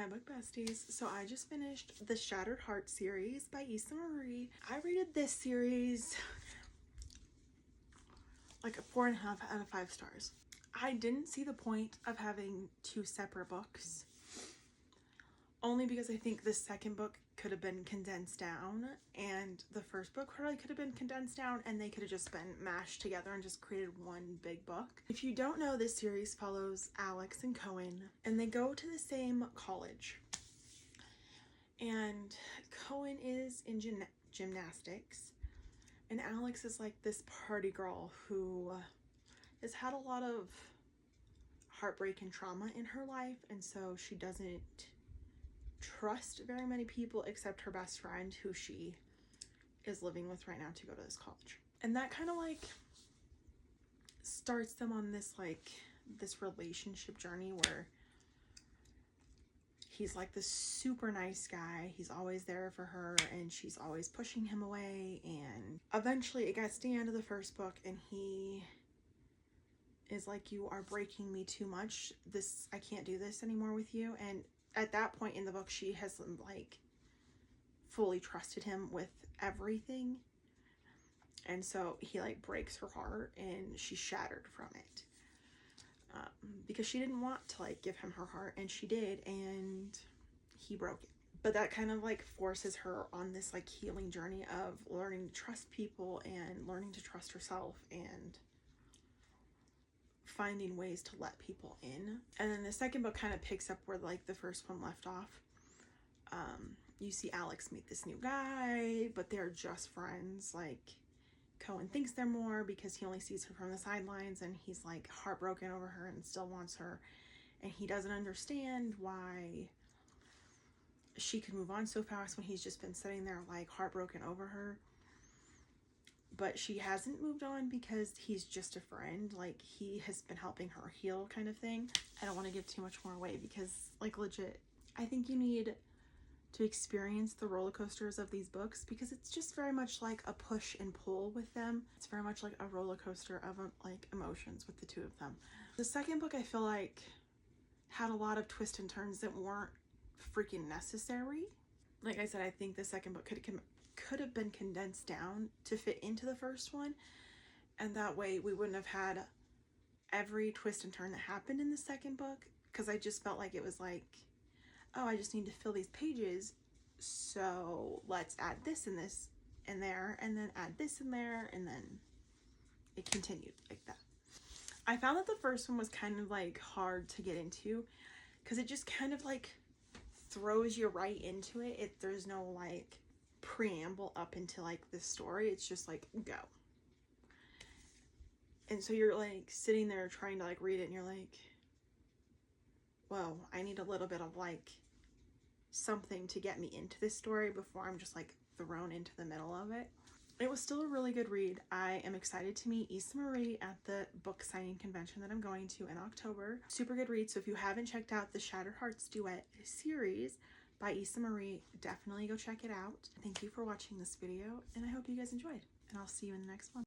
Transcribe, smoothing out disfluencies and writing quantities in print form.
Hi book besties. So I just finished the Shattered Heart series by Issa. I rated this series like a 4.5 out of 5 stars. I didn't see the point of having 2 separate books, only because I think the second book could have been condensed down and the first book probably could have been condensed down, and they could have just been mashed together and just created one big book. If you don't know, this series follows Alex and Cohen, and they go to the same college. And Cohen is in gymnastics, and Alex is like this party girl who has had a lot of heartbreak and trauma in her life, and so she doesn't trust very many people except her best friend, who she is living with right now, to go to this college. And that kind of like starts them on this this relationship journey where he's like this super nice guy. He's always there for her and she's always pushing him away, and eventually it gets to the end of the first book and he is like, you are breaking me too much. I can't do this anymore with you. And at that point in the book, she has like fully trusted him with everything, and so he like breaks her heart and she's shattered from it, because she didn't want to like give him her heart, and she did, and he broke it. But that kind of like forces her on this like healing journey of learning to trust people and learning to trust herself and finding ways to let people in. And then the second book kind of picks up where like the first one left off. You see Alex meet this new guy, but they're just friends. Like, Cohen thinks they're more because he only sees her from the sidelines, and he's like heartbroken over her and still wants her, and he doesn't understand why she could move on so fast when he's just been sitting there like heartbroken over her. But she hasn't moved on because he's just a friend. Like, he has been helping her heal, kind of thing. I don't want to give too much more away because, like, legit, I think you need to experience the roller coasters of these books, because it's just very much like a push and pull with them. It's very much like a roller coaster of like emotions with the two of them. The second book, I feel like, had a lot of twists and turns that weren't freaking necessary. Like I said, I think the second book could have been condensed down to fit into the first one, and that way we wouldn't have had every twist and turn that happened in the second book, because I just felt like it was like, oh, I just need to fill these pages, so let's add this and this in there, and then add this in there, and then it continued like that. I found that the first one was kind of like hard to get into because it just kind of like throws you right into it. There's no like preamble up into like the story. It's just like, go. And so you're like sitting there trying to like read it, and you're like, whoa, I need a little bit of like something to get me into this story before I'm just like thrown into the middle of it. It was still a really good read. I am excited to meet Issa at the book signing convention that I'm going to in October. Super good read. So if you haven't checked out the Shattered Hearts Duet series by Issa, definitely go check it out. Thank you for watching this video, and I hope you guys enjoyed, and I'll see you in the next one.